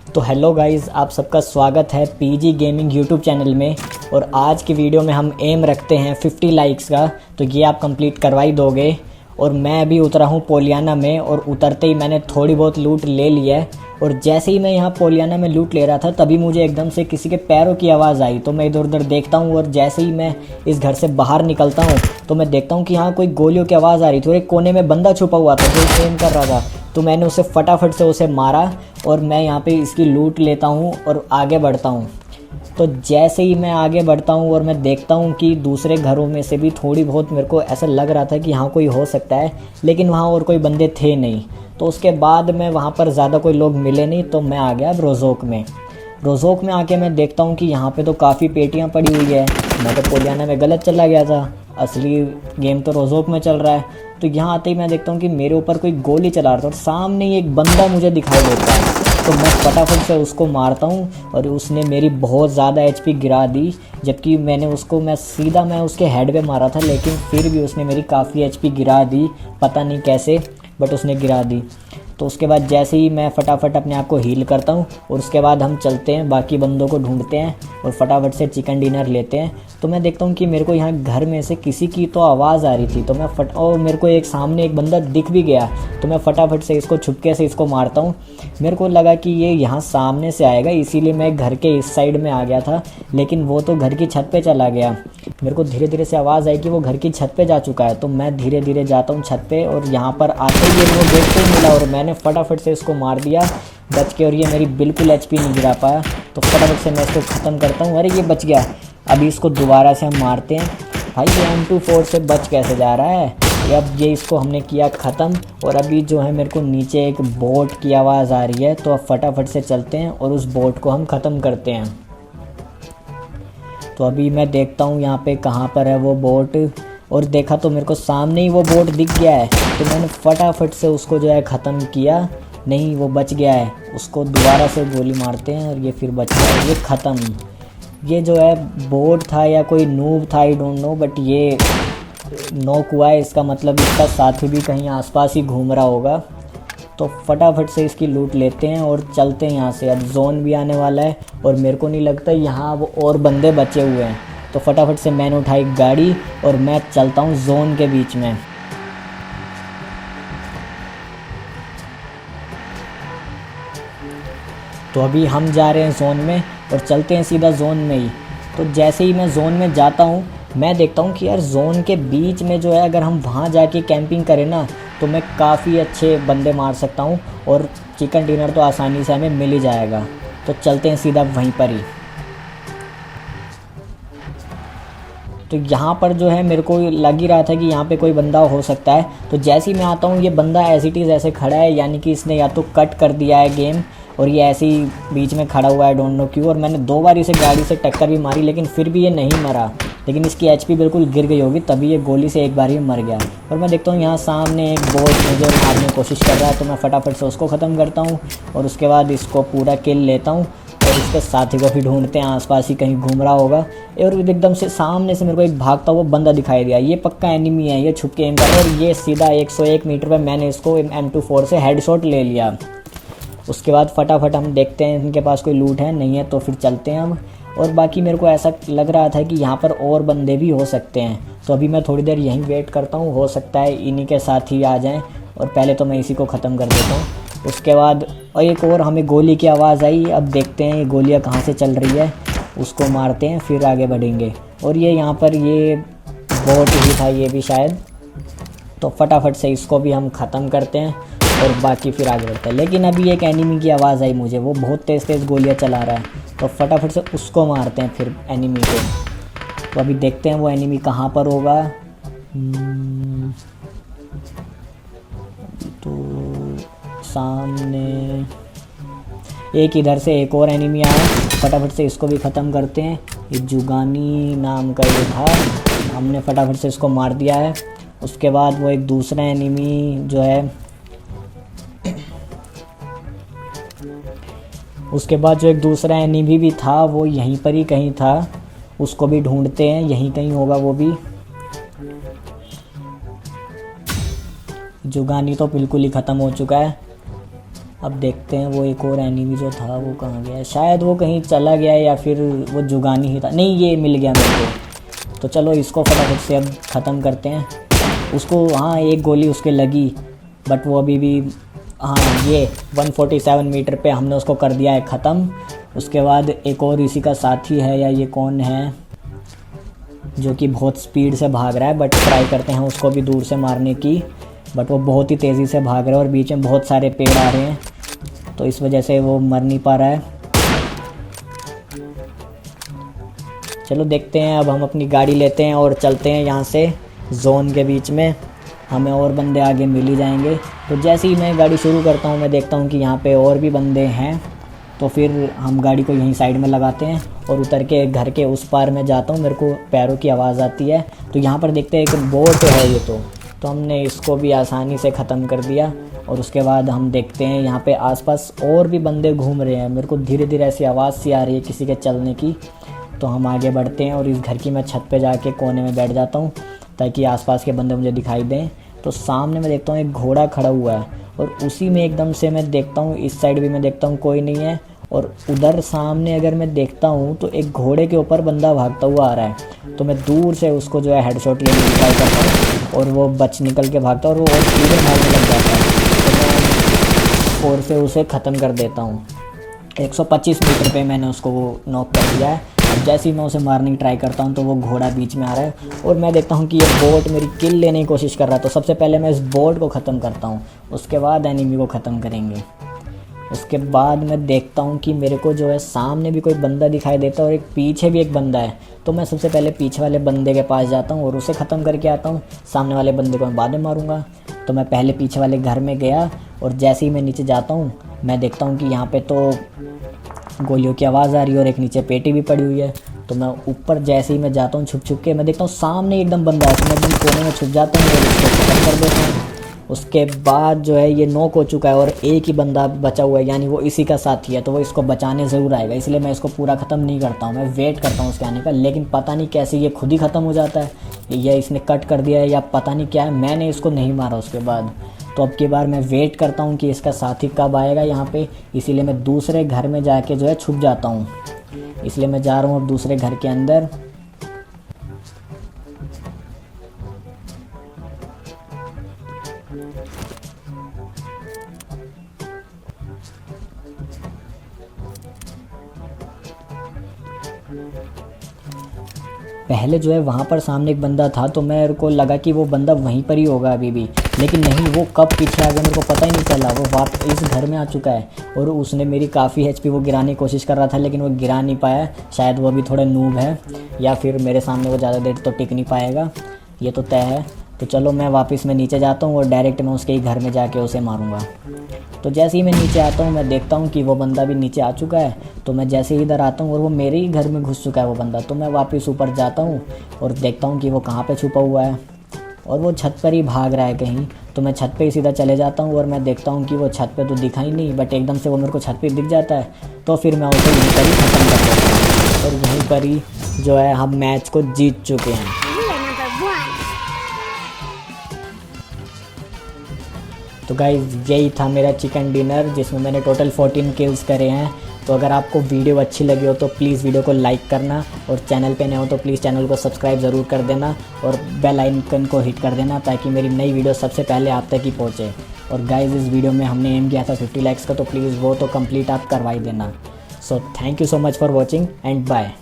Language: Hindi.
तो हेलो गाइस, आप सबका स्वागत है पीजी गेमिंग यूट्यूब चैनल में। और आज की वीडियो में हम एम रखते हैं 50 लाइक्स का, तो ये आप कंप्लीट करवा ही दोगे। और मैं अभी उतरा हूँ पोलियाना में, और उतरते ही मैंने थोड़ी बहुत लूट ले ली है। और जैसे ही मैं यहाँ पोलियाना में लूट ले रहा था तभी मुझे एकदम से किसी के पैरों की आवाज़ आई, तो मैं इधर उधर देखता हूँ। और जैसे ही मैं इस घर से बाहर निकलता हूँ तो मैं देखता हूँ कि यहाँ कोई गोलियों की आवाज़ आ रही थी और एक कोने में बंदा छुपा हुआ था जो एम कर रहा था। तो मैंने उसे फटाफट से उसे मारा और मैं यहाँ पे इसकी लूट लेता हूँ और आगे बढ़ता हूँ। तो जैसे ही मैं आगे बढ़ता हूँ और मैं देखता हूँ कि दूसरे घरों में से भी थोड़ी बहुत मेरे को ऐसा लग रहा था कि यहाँ कोई हो सकता है, लेकिन वहाँ और कोई बंदे थे नहीं। तो उसके बाद में वहाँ पर ज़्यादा कोई लोग मिले नहीं, तो मैं आ गया रोज़ोक में। रोज़ोक में आके मैं देखता हूँ कि यहाँ पे तो काफ़ी पेटियाँ पड़ी हुई है। मैं तो पोलियाना में गलत चला गया था, असली गेम तो रोज़ोक में चल रहा है। तो यहाँ आते ही मैं देखता हूँ कि मेरे ऊपर कोई गोली चला रहा था और सामने ही एक बंदा मुझे दिखाई देता है। तो मैं फटाफट से उसको मारता हूँ और उसने मेरी बहुत ज़्यादा एचपी गिरा दी, जबकि मैं उसके हेड पे मारा था, लेकिन फिर भी उसने मेरी काफ़ी एचपी गिरा दी। पता नहीं कैसे, बट उसने गिरा दी। तो उसके बाद जैसे ही मैं फटाफट अपने आप को हील करता हूँ और उसके बाद हम चलते हैं, बाकी बंदों को ढूंढते हैं और फटाफट से चिकन डिनर लेते हैं। तो मैं देखता हूँ कि मेरे को यहाँ घर में से किसी की तो आवाज़ आ रही थी, तो मैं और मेरे को सामने एक बंदा दिख भी गया। तो मैं फटाफट से इसको छुपके से इसको मारता हूँ। मेरे को लगा कि ये यहाँ सामने से आएगा, इसीलिए मैं घर के इस साइड में आ गया था, लेकिन वो तो घर की छत पे चला गया। मेरे को धीरे धीरे से आवाज़ आई कि वो घर की छत पे जा चुका है। तो मैं धीरे धीरे जाता हूँ छत पे, और यहाँ पर आते ही वो गेट पे मिला और मैंने फटाफट से इसको मार दिया बच के। और ये मेरी बिल्कुल एचपी नहीं गिरा पाया, तो फटाफट से मैं इसको ख़त्म करता हूँ। अरे ये बच गया। अभी इसको दोबारा से हम मारते हैं। भाई ये M24 से बच कैसे जा रहा है। अब ये इसको हमने किया ख़त्म। और अभी जो है मेरे को नीचे एक बोट की आवाज़ आ रही है, तो अब फटाफट से चलते हैं और उस बोट को हम ख़त्म करते हैं। तो अभी मैं देखता हूँ यहाँ पे कहाँ पर है वो बोट, और देखा तो मेरे को सामने ही वो बोट दिख गया है। तो मैंने फटाफट से उसको जो है ख़त्म किया। नहीं, वो बच गया है। उसको दोबारा से गोली मारते हैं और ये फिर बच गया, ये ख़त्म। ये जो है बोट था या कोई नूब था, आई डोंट नो, बट ये नॉक हुआ है। इसका मतलब इसका साथी भी कहीं आसपास ही घूम रहा होगा। तो फटाफट से इसकी लूट लेते हैं और चलते हैं यहाँ से। अब जोन भी आने वाला है और मेरे को नहीं लगता यहाँ वो और बंदे बचे हुए हैं। तो फटाफट से मैंने उठाई गाड़ी और मैं चलता हूँ जोन के बीच में। तो अभी हम जा रहे हैं जोन में और चलते हैं सीधा जोन में ही। तो जैसे ही मैं जोन में जाता हूँ मैं देखता हूँ कि यार जोन के बीच में जो है, अगर हम वहाँ जाके कैंपिंग करें ना, तो मैं काफ़ी अच्छे बंदे मार सकता हूँ और चिकन डिनर तो आसानी से हमें मिल ही जाएगा। तो चलते हैं सीधा वहीं पर ही। तो यहाँ पर जो है मेरे को लग ही रहा था कि यहाँ पे कोई बंदा हो सकता है। तो जैसे ही मैं आता हूँ ये बंदा एज इट इज़ ऐसे खड़ा है, यानी कि इसने या तो कट कर दिया है गेम, और ये ऐसे ही बीच में खड़ा हुआ है, डोंट नो क्यों। और मैंने 2 बार इसे गाड़ी से टक्कर भी मारी, लेकिन फिर भी ये नहीं मरा। लेकिन इसकी एचपी बिल्कुल गिर गई होगी, तभी ये गोली से एक बार ही मर गया। और मैं देखता हूँ यहाँ सामने एक बोट मुझे मारने की कोशिश कर रहा है, तो मैं फटाफट से उसको ख़त्म करता हूँ और उसके बाद इसको पूरा किल लेता हूँ। और इसके साथी को भी ढूंढते हैं, आसपास ही कहीं घूम रहा होगा। और एकदम से सामने से मेरे को एक भागता हुआ बंदा दिखाई दिया। ये पक्का एनिमी है, ये छुप के एम कर रहा है। और ये सीधा 101 मीटर पर मैंने इसको M24 से हेडशॉट ले लिया। उसके बाद फटाफट हम देखते हैं इनके पास कोई लूट है, नहीं है तो फिर चलते हैं हम। और बाकी मेरे को ऐसा लग रहा था कि यहाँ पर और बंदे भी हो सकते हैं, तो अभी मैं थोड़ी देर यहीं वेट करता हूँ। हो सकता है इन्हीं के साथ ही आ जाएं, और पहले तो मैं इसी को ख़त्म कर देता हूँ। उसके बाद और एक और हमें गोली की आवाज़ आई। अब देखते हैं ये गोलियाँ कहाँ से चल रही है, उसको मारते हैं फिर आगे बढ़ेंगे। और ये यहाँ पर ये बोट ही था ये भी शायद, तो फटाफट से इसको भी हम ख़त्म करते हैं और बाकी फिर आगे बढ़ते हैं। लेकिन अभी एक एनिमी की आवाज़ आई मुझे, वो बहुत तेज़ तेज़ गोलियाँ चला रहा है, तो फटाफट से उसको मारते हैं फिर एनिमी को। तो अभी देखते हैं वो एनिमी कहाँ पर होगा। तो सामने एक इधर से एक और एनिमी आया, फटाफट से इसको भी ख़त्म करते हैं। ये जुगानी नाम का ये था, हमने फटाफट से इसको मार दिया है। उसके बाद वो एक दूसरा एनिमी जो है, उसके बाद जो एक दूसरा एनिमी भी था वो यहीं पर ही कहीं था, उसको भी ढूंढते हैं, यहीं कहीं होगा वो भी। जुगानी तो बिल्कुल ही ख़त्म हो चुका है। अब देखते हैं वो एक और एनिमी जो था वो कहाँ गया है। शायद वो कहीं चला गया है या फिर वो जुगानी ही था। नहीं, ये मिल गया मेरे को। तो चलो इसको फटाफट से अब ख़त्म करते हैं उसको। हाँ, एक गोली उसके लगी बट वो अभी भी, हाँ, ये 147 मीटर पे हमने उसको कर दिया है ख़त्म। उसके बाद एक और इसी का साथी है, या ये कौन है जो कि बहुत स्पीड से भाग रहा है, बट ट्राई करते हैं उसको भी दूर से मारने की। बट वो बहुत ही तेज़ी से भाग रहा है और बीच में बहुत सारे पेड़ आ रहे हैं, तो इस वजह से वो मर नहीं पा रहा है। चलो देखते हैं, अब हम अपनी गाड़ी लेते हैं और चलते हैं यहाँ से जोन के बीच में। हमें और बंदे आगे मिल ही जाएंगे। तो जैसे ही मैं गाड़ी शुरू करता हूँ मैं देखता हूँ कि यहाँ पे और भी बंदे हैं, तो फिर हम गाड़ी को यहीं साइड में लगाते हैं और उतर के घर के उस पार में जाता हूँ। मेरे को पैरों की आवाज़ आती है, तो यहाँ पर देखते हैं एक बोट है ये, तो हमने इसको भी आसानी से ख़त्म कर दिया। और उसके बाद हम देखते हैं यहाँ पे आसपास और भी बंदे घूम रहे हैं। मेरे को धीरे धीरे ऐसी आवाज़ सी आ रही है किसी के चलने की। तो हम आगे बढ़ते हैं और इस घर की मैं छत पे जाके कोने में बैठ जाता हूँ ताकि आसपास के बंदे मुझे दिखाई दें। तो सामने मैं देखता हूँ एक घोड़ा खड़ा हुआ है और उसी में एकदम से मैं देखता हूँ इस साइड भी मैं देखता हूँ कोई नहीं है, और उधर सामने अगर मैं देखता हूँ तो एक घोड़े के ऊपर बंदा भागता हुआ आ रहा है। तो मैं दूर से उसको जो है हेडशॉट लेने की ट्राई करता हूँ और वो बच निकल के भागता है और वो और सीधे मारने लग जाता है। तो मैं और से उसे ख़त्म कर देता हूँ। 125 मीटर पे मैंने उसको वो नॉक कर दिया है। अब जैसे ही मैं उसे मारने की ट्राई करता हूँ तो वो घोड़ा बीच में आ रहा है और मैं देखता हूँ कि ये बोट मेरी किल लेने की कोशिश कर रहा है। तो सबसे पहले मैं इस बोट को ख़त्म करता हूँ, उसके बाद एनिमी को ख़त्म करेंगे। उसके बाद मैं देखता हूँ कि मेरे को जो है सामने भी कोई बंदा दिखाई देता है और एक पीछे भी एक बंदा है। तो मैं सबसे पहले पीछे वाले बंदे के पास जाता हूँ और उसे ख़त्म करके आता हूँ। सामने वाले बंदे को मैं बाद में मारूंगा। तो मैं पहले पीछे वाले घर में गया और जैसे ही मैं नीचे जाता हूँ मैं देखता हूँ कि यहाँ पे तो गोलियों की आवाज़ आ रही है और एक नीचे पेटी भी पड़ी हुई है। तो मैं ऊपर जैसे ही मैं जाता हूँ छुप छुप के, मैं देखता हूँ सामने एकदम बंदा है, तो मैं एकदम कोने में छुप जाता हूँ और उसको ख़त्म कर देता हूँ। उसके बाद जो है ये नॉक हो चुका है और एक ही बंदा बचा हुआ है, यानी वो इसी का साथी है, तो वो इसको बचाने ज़रूर आएगा। इसलिए मैं इसको पूरा ख़त्म नहीं करता हूँ, मैं वेट करता हूँ उसके आने का। लेकिन पता नहीं कैसे ये खुद ही ख़त्म हो जाता है, या इसने कट कर दिया है या पता नहीं क्या है, मैंने इसको नहीं मारा उसके बाद। तो अब की बार मैं वेट करता हूँ कि इसका साथी कब आएगा यहाँ पे, इसीलिए मैं दूसरे घर में जाके जो है छुप जाता हूँ। इसलिए मैं जा रहा हूँ अब दूसरे घर के अंदर। पहले जो है वहाँ पर सामने एक बंदा था, तो मेरे को लगा कि वो बंदा वहीं पर ही होगा अभी भी, लेकिन नहीं, वो कब पीछे आ गया मेरे को पता ही नहीं चला। वो वापस इस घर में आ चुका है और उसने मेरी काफ़ी HP वो गिराने की कोशिश कर रहा था, लेकिन वो गिरा नहीं पाया। शायद वो भी थोड़ा नूब है या फिर मेरे सामने वो ज़्यादा देर तो टिक नहीं पाएगा, ये तो तय है। तो चलो मैं वापस मैं नीचे जाता हूँ और डायरेक्ट मैं उसके ही घर में जाके उसे मारूंगा। तो जैसे ही मैं नीचे आता हूँ मैं देखता हूँ कि वो बंदा भी नीचे आ चुका है। तो मैं जैसे ही इधर आता हूँ और वो मेरे ही घर में घुस चुका है वो बंदा, तो मैं वापस ऊपर जाता हूँ और देखता हूँ कि वो कहाँ पे छुपा हुआ है और वो छत पर ही भाग रहा है कहीं। तो मैं छत पे ही सीधा चले जाता हूँ और मैं देखता हूँ कि वो छत पे तो दिखा ही नहीं, बट एकदम से वो मेरे को छत पे दिख जाता है। तो फिर मैं उसे यहीं पर ही ख़त्म कर देता हूँ और यहीं पर ही जो है हम मैच को जीत चुके हैं। तो गाइज़ यही था मेरा चिकन डिनर, जिसमें मैंने टोटल 14 किल्स करे हैं। तो अगर आपको वीडियो अच्छी लगी हो तो प्लीज़ वीडियो को लाइक करना, और चैनल पे नए हो तो प्लीज़ चैनल को सब्सक्राइब ज़रूर कर देना और बेल आइकन को हिट कर देना ताकि मेरी नई वीडियो सबसे पहले आप तक ही पहुँचे। और गाइज़ इस वीडियो में हमने एम किया था 50 लाइक्स का, तो प्लीज़ वो तो कंप्लीट आप करवा ही देना। So thank you so much for watching and bye.